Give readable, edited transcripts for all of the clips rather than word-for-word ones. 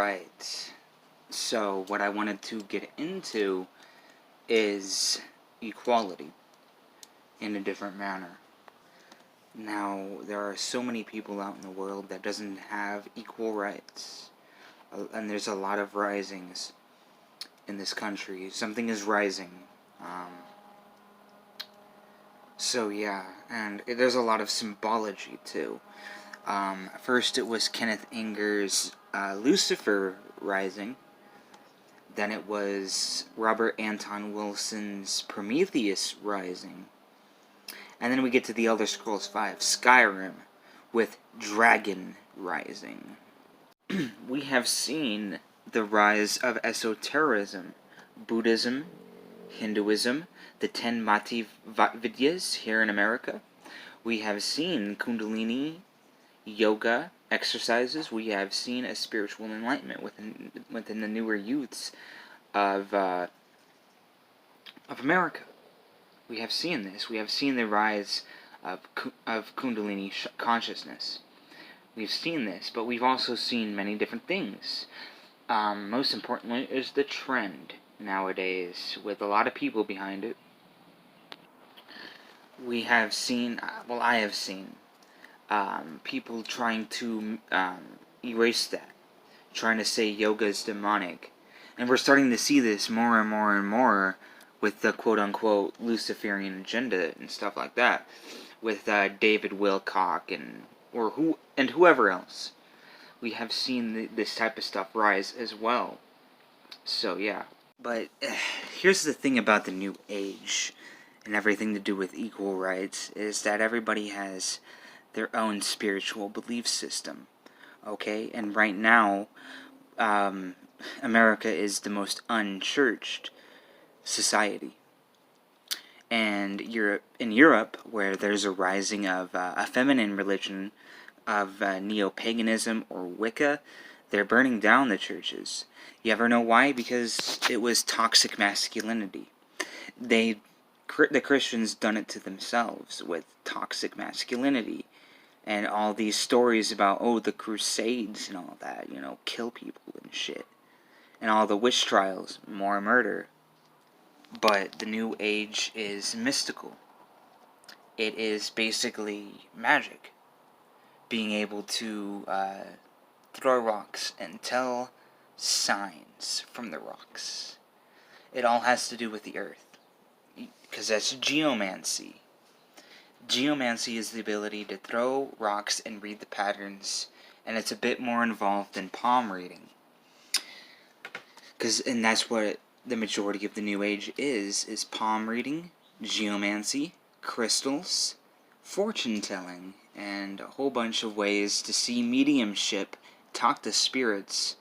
Alright, so what I wanted to get into is equality in a different manner. Now, there are so many people out in the world that doesn't have equal rights, and there's a lot of risings in this country. Something is rising. So yeah, and there's a lot of symbology too. First it was Kenneth Anger's Lucifer rising. Then it was Robert Anton Wilson's Prometheus rising. And then we get to the Elder Scrolls V, Skyrim, with Dragon rising. We have seen the rise of esotericism, Buddhism, Hinduism, the 10 Mati Vidyas here in America. We have seen Kundalini, yoga, exercises. We have seen a spiritual enlightenment within the newer youths of America. We have seen this. We have seen the rise of Kundalini consciousness. We've seen this, but we've also seen many different things. Most importantly is the trend nowadays, with a lot of people behind it. We have seen, I have seen, people trying to erase that, trying to say yoga is demonic. And we're starting to see this more and more and more with the quote-unquote Luciferian agenda and stuff like that, with David Wilcock and whoever else. We have seen this type of stuff rise as well. So yeah. But here's the thing about the New Age and everything to do with equal rights, is that everybody has their own spiritual belief system. Okay? And right now, America is the most unchurched society. And in Europe, where there's a rising of a feminine religion, of neo-paganism or Wicca, they're burning down the churches. You ever know why? Because it was toxic masculinity. The Christians done it to themselves with toxic masculinity. And all these stories about, the Crusades and all that, kill people and shit. And all the witch trials, more murder. But the New Age is mystical. It is basically magic. Being able to throw rocks and tell signs from the rocks. It all has to do with the earth. Because that's geomancy. Geomancy is the ability to throw rocks and read the patterns. And it's a bit more involved than palm reading. And that's what the majority of the New Age is palm reading, geomancy, crystals, fortune-telling, and a whole bunch of ways to see mediumship, talk to spirits,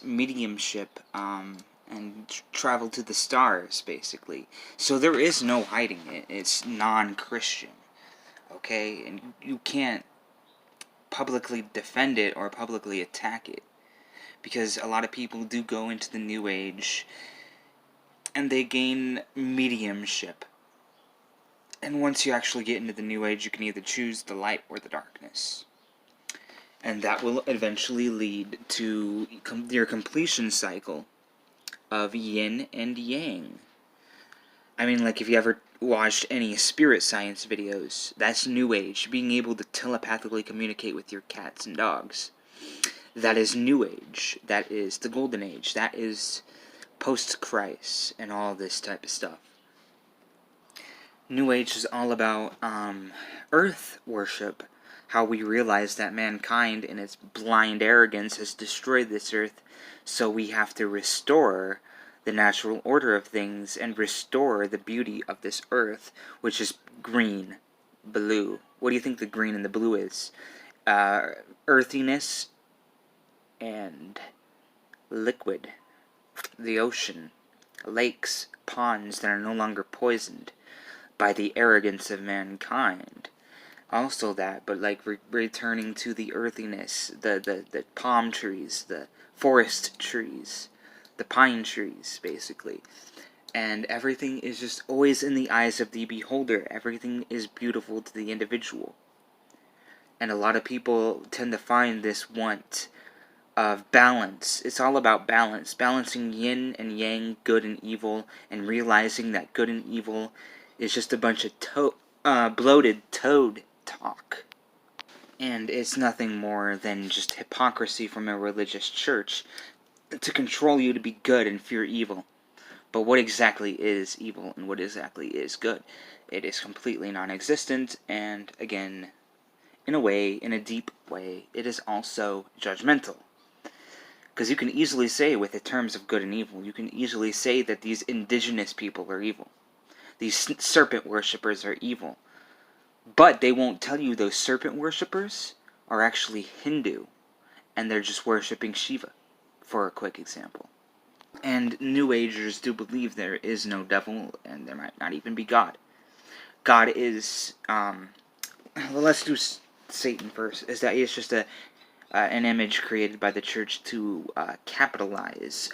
mediumship, and travel to the stars, basically. So there is no hiding it. It's non-Christian, okay? And you can't publicly defend it or publicly attack it, because a lot of people do go into the New Age and they gain mediumship. And once you actually get into the New Age, you can either choose the light or the darkness. And that will eventually lead to your completion cycle of yin and yang. I mean, like, if you ever watched any spirit science videos, that's New Age, being able to telepathically communicate with your cats and dogs. That is New Age. That is the Golden Age. That is post-Christ and all this type of stuff. New Age is all about earth worship. How we realize that mankind, in its blind arrogance, has destroyed this earth, so we have to restore the natural order of things and restore the beauty of this earth, which is green, blue. What do you think the green and the blue is? Earthiness and liquid. The ocean, lakes, ponds that are no longer poisoned by the arrogance of mankind. Also that, but like returning to the earthiness, the palm trees, the forest trees, the pine trees, basically. And everything is just always in the eyes of the beholder. Everything is beautiful to the individual. And a lot of people tend to find this want of balance. It's all about balance, balancing yin and yang, good and evil, and realizing that good and evil is just a bunch of bloated toad talk. And it's nothing more than just hypocrisy from a religious church to control you to be good and fear evil. But what exactly is evil and what exactly is good? It is completely non-existent, and again, in a way, in a deep way, it is also judgmental. Because you can easily say, with the terms of good and evil, you can easily say that these indigenous people are evil. These serpent worshippers are evil. But they won't tell you those serpent worshippers are actually Hindu, and they're just worshipping Shiva, for a quick example. And New Agers do believe there is no devil, and there might not even be God. God is, well, let's do Satan first, is that it's just an image created by the church to capitalize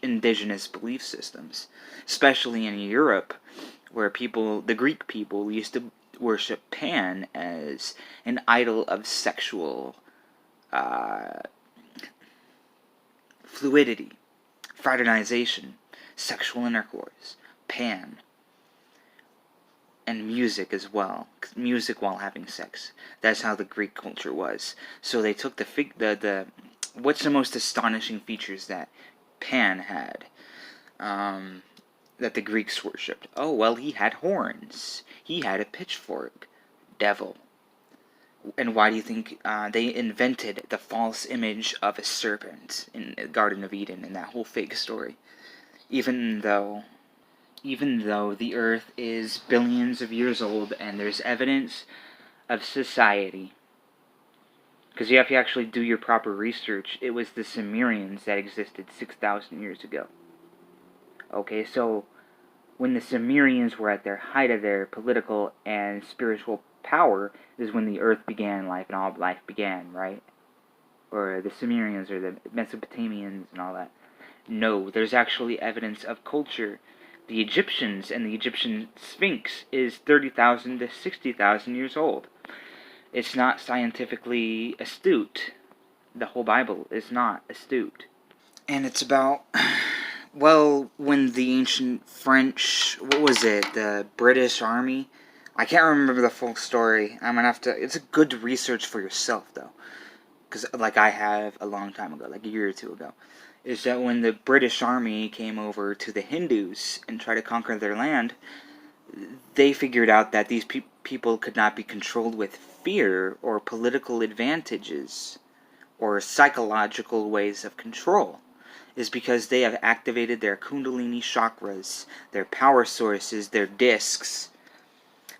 indigenous belief systems, especially in Europe, where the Greek people, used to worship Pan as an idol of sexual fluidity, fraternization, sexual intercourse, Pan, and music as well. Music while having sex. That's how the Greek culture was. So they took the what's the most astonishing features that Pan had, that the Greeks worshipped? Oh, well, he had horns. He had a pitchfork. Devil. And why do you think they invented the false image of a serpent in the Garden of Eden and that whole fake story? Even though the Earth is billions of years old and there's evidence of society. Because if you actually do your proper research, it was the Sumerians that existed 6,000 years ago. Okay, so when the Sumerians were at their height of their political and spiritual power is when the Earth began life and all life began, right? Or the Sumerians or the Mesopotamians and all that. No, there's actually evidence of culture. The Egyptians and the Egyptian Sphinx is 30,000 to 60,000 years old. It's not scientifically astute. The whole Bible is not astute. And it's about, well, when the ancient French, what was it, the British Army? I can't remember the full story. I'm gonna have to, it's good to research for yourself, though. Because, like I have a long time ago, like a year or two ago, is that when the British Army came over to the Hindus and tried to conquer their land, they figured out that these people could not be controlled with fear or political advantages or psychological ways of control. Is because they have activated their kundalini chakras, their power sources, their discs,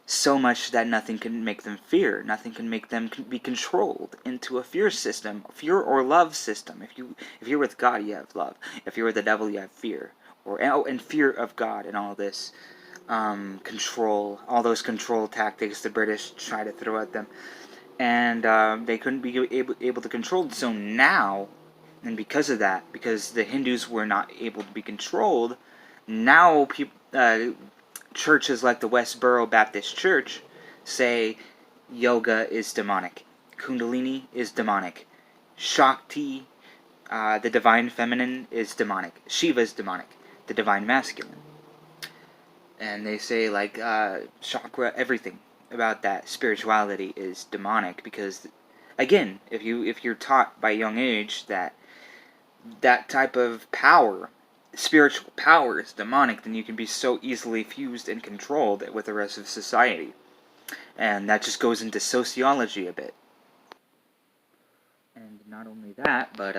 so much that nothing can make them fear. Nothing can make them be controlled into a fear system, fear or love system. If you're with God, you have love. If you're with the devil, you have fear, and fear of God and all this control, all those control tactics the British try to throw at them, and they couldn't be able to control it. So now, and because of that, because the Hindus were not able to be controlled, now churches like the Westboro Baptist Church say yoga is demonic, Kundalini is demonic, Shakti, the divine feminine, is demonic, Shiva is demonic, the divine masculine. And they say, like, chakra, everything about that spirituality is demonic because, again, if you're taught by a young age that type of power, spiritual power, is demonic, then you can be so easily fused and controlled with the rest of society. And that just goes into sociology a bit. And not only that, but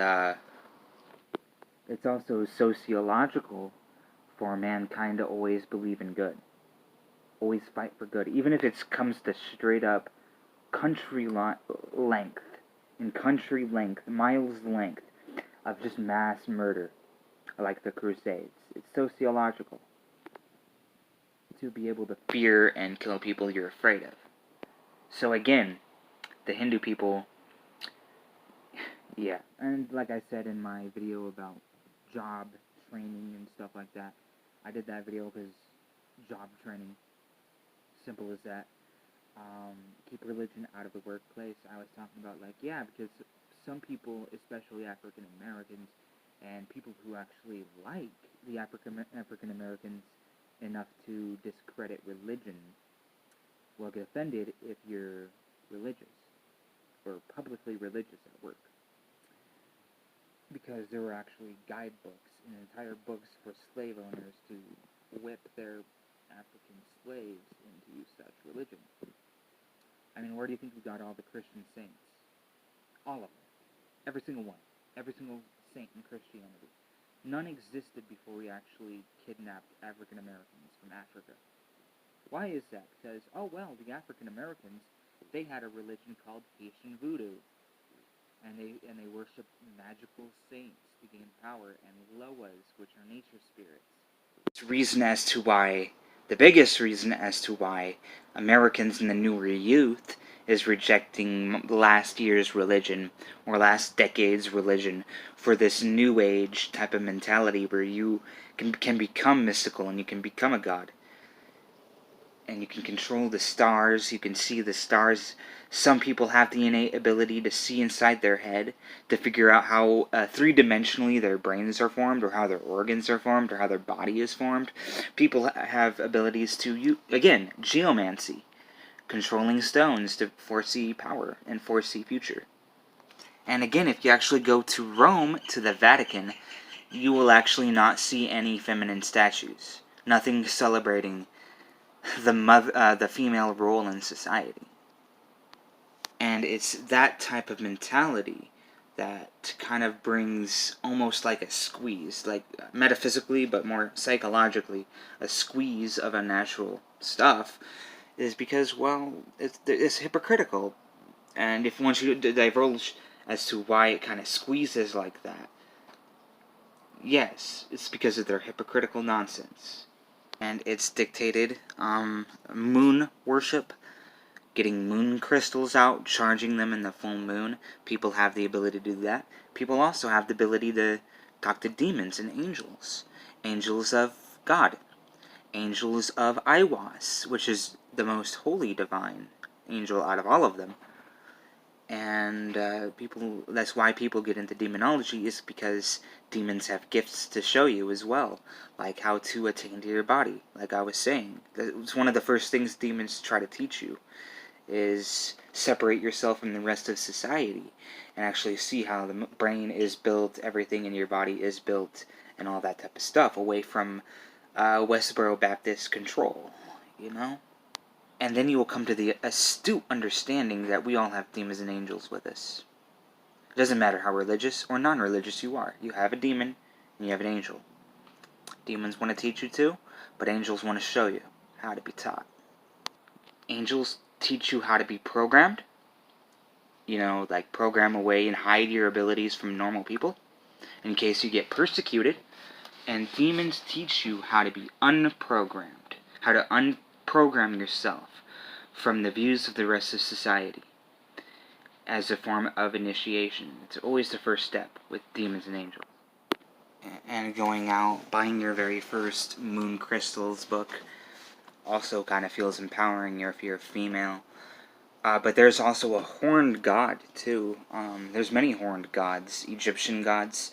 it's also sociological for mankind to always believe in good. Always fight for good. Even if it comes to straight up country length, miles length, of just mass murder, like the Crusades. It's sociological. To be able to fear and kill people you're afraid of. So again, the Hindu people, yeah. And like I said in my video about job training and stuff like that, I did that video because job training, simple as that. keep religion out of the workplace. I was talking about, like, yeah, because some people, especially African Americans, and people who actually like the African Americans enough to discredit religion, will get offended if you're religious, or publicly religious at work. Because there were actually guidebooks and entire books for slave owners to whip their African slaves into such religion. I mean, where do you think we got all the Christian saints? All of them. Every single one. Every single saint in Christianity. None existed before we actually kidnapped African Americans from Africa. Why is that? Because, oh well, the African Americans, they had a religion called Haitian Voodoo. And they worshiped magical saints to gain power, and loas, which are nature spirits. The biggest reason as to why Americans in the newer youth is rejecting last year's religion, or last decade's religion, for this new age type of mentality where you can become mystical and you can become a god. And you can control the stars, you can see the stars. Some people have the innate ability to see inside their head, to figure out how three-dimensionally their brains are formed, or how their organs are formed, or how their body is formed. People have abilities to, again, geomancy, controlling stones to foresee power and foresee future. And again, if you actually go to Rome, to the Vatican, you will actually not see any feminine statues. Nothing celebrating the female role in society. And it's that type of mentality that kind of brings almost like a squeeze, like metaphysically but more psychologically, a squeeze of unnatural stuff, is because, well, it's hypocritical. And if once you divulge as to why it kind of squeezes like that, yes, it's because of their hypocritical nonsense. And it's dictated moon worship, getting moon crystals out, charging them in the full moon. People have the ability to do that. People also have the ability to talk to demons and angels. Angels of God. Angels of Iwas, which is the most holy divine angel out of all of them. And that's why people get into demonology, is because demons have gifts to show you as well, like how to attain to your body. Like I was saying, it's one of the first things demons try to teach you, is separate yourself from the rest of society and actually see how the brain is built, everything in your body is built, and all that type of stuff, away from Westboro Baptist control, you know? And then you will come to the astute understanding that we all have demons and angels with us. It doesn't matter how religious or non-religious you are. You have a demon and you have an angel. Demons want to teach you too, but angels want to show you how to be taught. Angels teach you how to be programmed. You know, like program away and hide your abilities from normal people in case you get persecuted. And demons teach you how to be unprogrammed, how to unprogram yourself from the views of the rest of society as a form of initiation. It's always the first step with demons and angels. And going out, buying your very first Moon Crystals book also kind of feels empowering if you're a female. But there's also a horned god, too. There's many horned gods, Egyptian gods,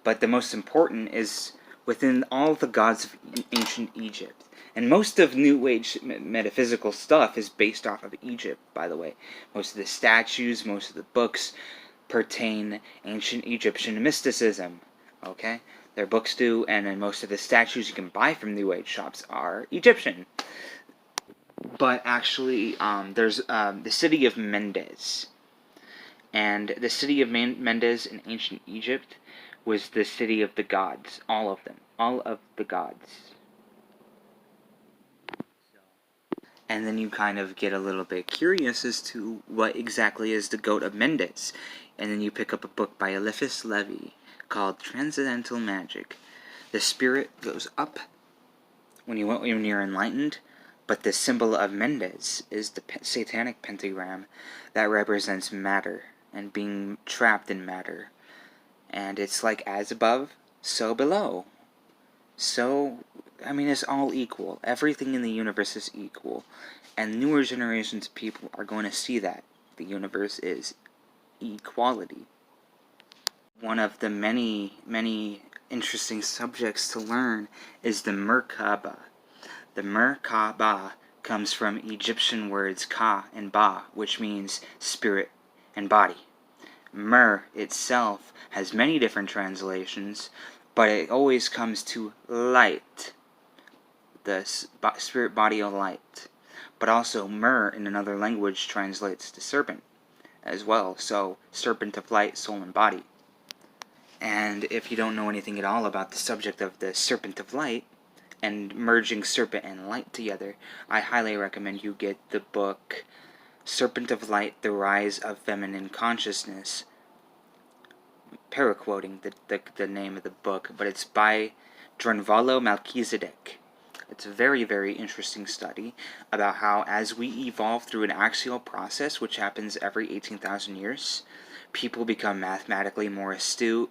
but the most important is within all the gods of ancient Egypt. And most of New Age metaphysical stuff is based off of Egypt, by the way. Most of the statues, most of the books pertain ancient Egyptian mysticism, okay? Their books do, and then most of the statues you can buy from New Age shops are Egyptian. But actually, there's the city of Mendes. And the city of Mendes in ancient Egypt was the city of the gods. All of them. All of the gods. And then you kind of get a little bit curious as to what exactly is the goat of Mendes. And then you pick up a book by Eliphas Levi called Transcendental Magic. The spirit goes up when you're enlightened, but the symbol of Mendes is the satanic pentagram that represents matter and being trapped in matter. And it's like as above, so below. So, I mean, it's all equal. Everything in the universe is equal. And newer generations of people are going to see that the universe is equality. One of the many, many interesting subjects to learn is the Merkaba. The Merkaba comes from Egyptian words ka and ba, which means spirit and body. Mer itself has many different translations, but it always comes to light, the spirit body of light. But also, Mer in another language translates to serpent as well, so serpent of light, soul, and body. And if you don't know anything at all about the subject of the serpent of light, and merging serpent and light together, I highly recommend you get the book Serpent of Light, The Rise of Feminine Consciousness, paraquoting the name of the book, but it's by Drunvalo Melchizedek. It's a very, very interesting study about how as we evolve through an axial process, which happens every 18,000 years, people become mathematically more astute,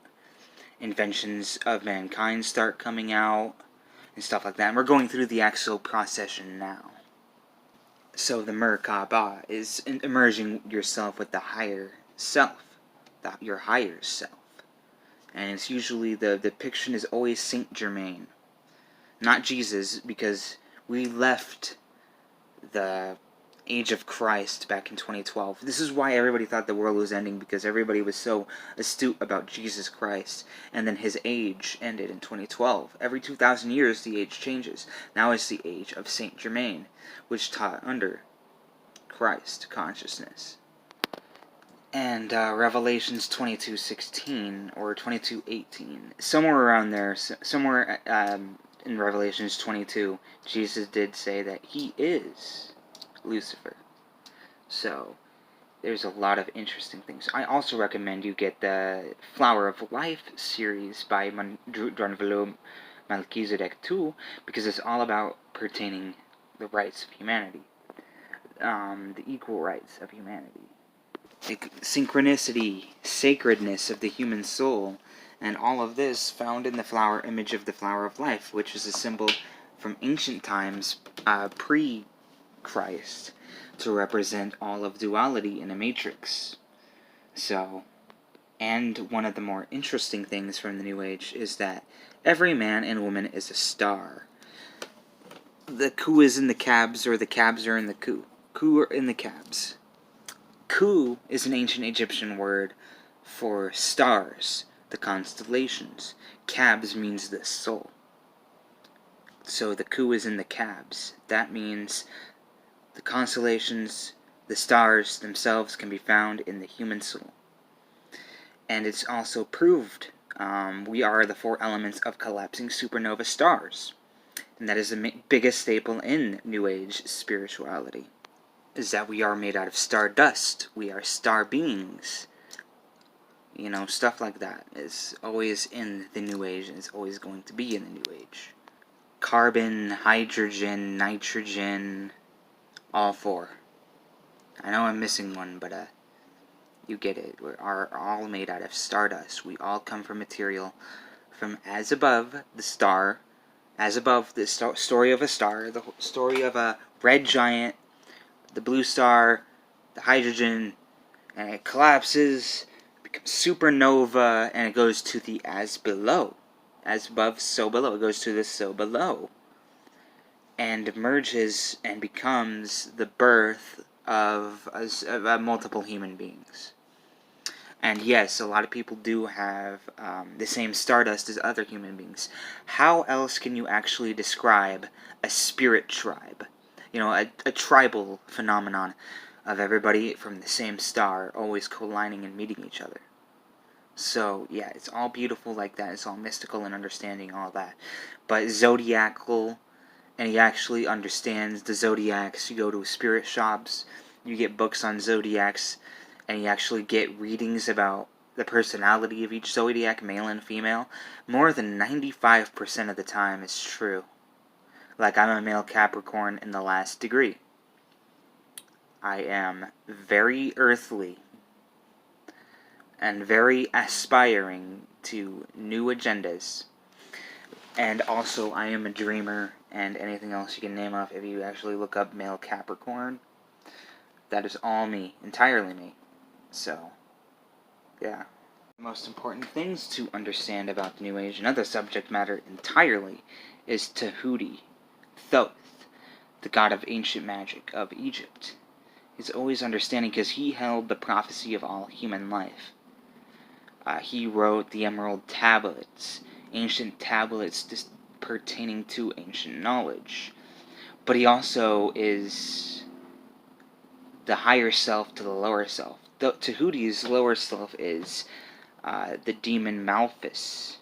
inventions of mankind start coming out, and stuff like that. And we're going through the axial procession now. So the Merkaba is immersing yourself with the higher self, your higher self. And it's usually, the depiction is always Saint Germain. Not Jesus, because we left the age of Christ back in 2012. This is why everybody thought the world was ending, because everybody was so astute about Jesus Christ. And then his age ended in 2012. Every 2,000 years the age changes. Now it's the age of Saint Germain, which taught under Christ consciousness. And Revelations 22:16 or 22:18, somewhere around there, somewhere in Revelations 22, Jesus did say that he is Lucifer. So there's a lot of interesting things. I also recommend you get the Flower of Life series by Drunvalo Melchizedek too, because it's all about pertaining the rights of humanity, the equal rights of humanity. Synchronicity, sacredness of the human soul, and all of this found in the flower image of the flower of life, which is a symbol from ancient times, pre-Christ, to represent all of duality in a matrix. So, and one of the more interesting things from the New Age is that every man and woman is a star. The coup is in the cabs, or the cabs are in the coup. Coup are in the cabs. Ku is an ancient Egyptian word for stars, the constellations. Cabs means the soul. So the Ku is in the cabs. That means the constellations, the stars themselves can be found in the human soul. And it's also proved we are the four elements of collapsing supernova stars. And that is the biggest staple in New Age spirituality. Is that we are made out of stardust. We are star beings. You know, stuff like that is always in the New Age, and it's always going to be in the New Age. Carbon, hydrogen, nitrogen, all four. I know I'm missing one, but you get it. We are all made out of stardust. We all come from material from as above the star, as above the story of a star, the story of a red giant, the blue star, the hydrogen, and it collapses, becomes supernova, and it goes to the as below. As above, so below. It goes to the so below. And merges and becomes the birth of multiple human beings. And yes, a lot of people do have the same stardust as other human beings. How else can you actually describe a spirit tribe? You know, a tribal phenomenon of everybody from the same star always co-lining and meeting each other. So, yeah, it's all beautiful like that. It's all mystical and understanding all that. But zodiacal, and he actually understands the zodiacs. You go to spirit shops, you get books on zodiacs, and you actually get readings about the personality of each zodiac, male and female. More than 95% of the time it's true. Like, I'm a male Capricorn in the last degree. I am very earthly and very aspiring to new agendas. And also, I am a dreamer, and anything else you can name off. If you actually look up male Capricorn, that is all me, entirely me. So, yeah. The most important things to understand about the New Age and other subject matter entirely is Tahuti, Thoth, the god of ancient magic of Egypt. He's always understanding because he held the prophecy of all human life. He wrote the Emerald Tablets, ancient tablets pertaining to ancient knowledge. But he also is the higher self to the lower self. Tahuti's lower self is the demon Malphus.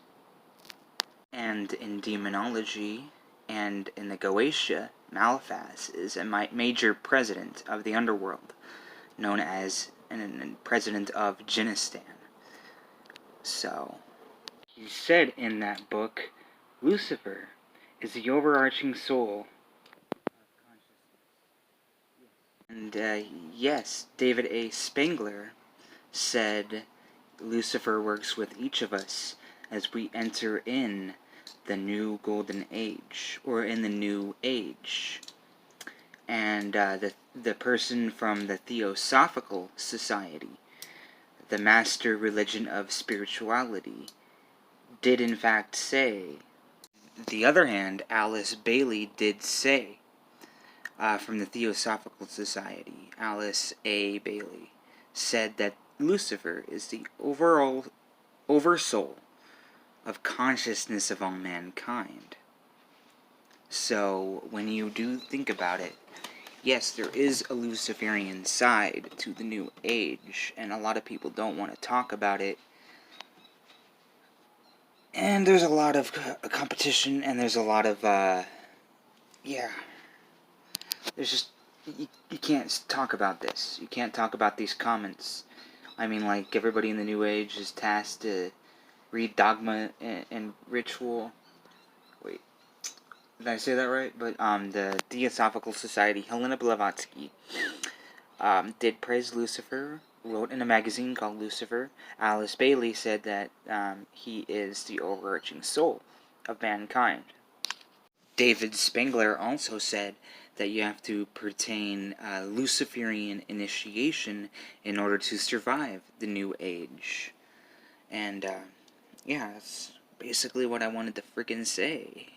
And in demonology and in the Goetia, Malphas is a major president of the underworld, known as a president of Jinnistan. So, he said in that book, Lucifer is the overarching soul of consciousness. And yes, David A. Spangler said Lucifer works with each of us as we enter in the new golden age, or in the new age. And the person from the Theosophical Society, the master religion of spirituality, did in fact say. The other hand, Alice Bailey did say, from the Theosophical Society, Alice A. Bailey, said that Lucifer is the oversoul of consciousness of all mankind. So, when you do think about it, yes, there is a Luciferian side to the New Age, and a lot of people don't want to talk about it. And there's a lot of competition, and there's a lot of, yeah. There's just, you can't talk about this. You can't talk about these comments. I mean, like, everybody in the New Age is tasked to read dogma and ritual. Wait, did I say that right? But the Theosophical Society, Helena Blavatsky, did praise Lucifer, wrote in a magazine called Lucifer. Alice Bailey said that he is the overarching soul of mankind. David Spangler also said that you have to pertain Luciferian initiation in order to survive the New Age. And, yeah, that's basically what I wanted to freaking say.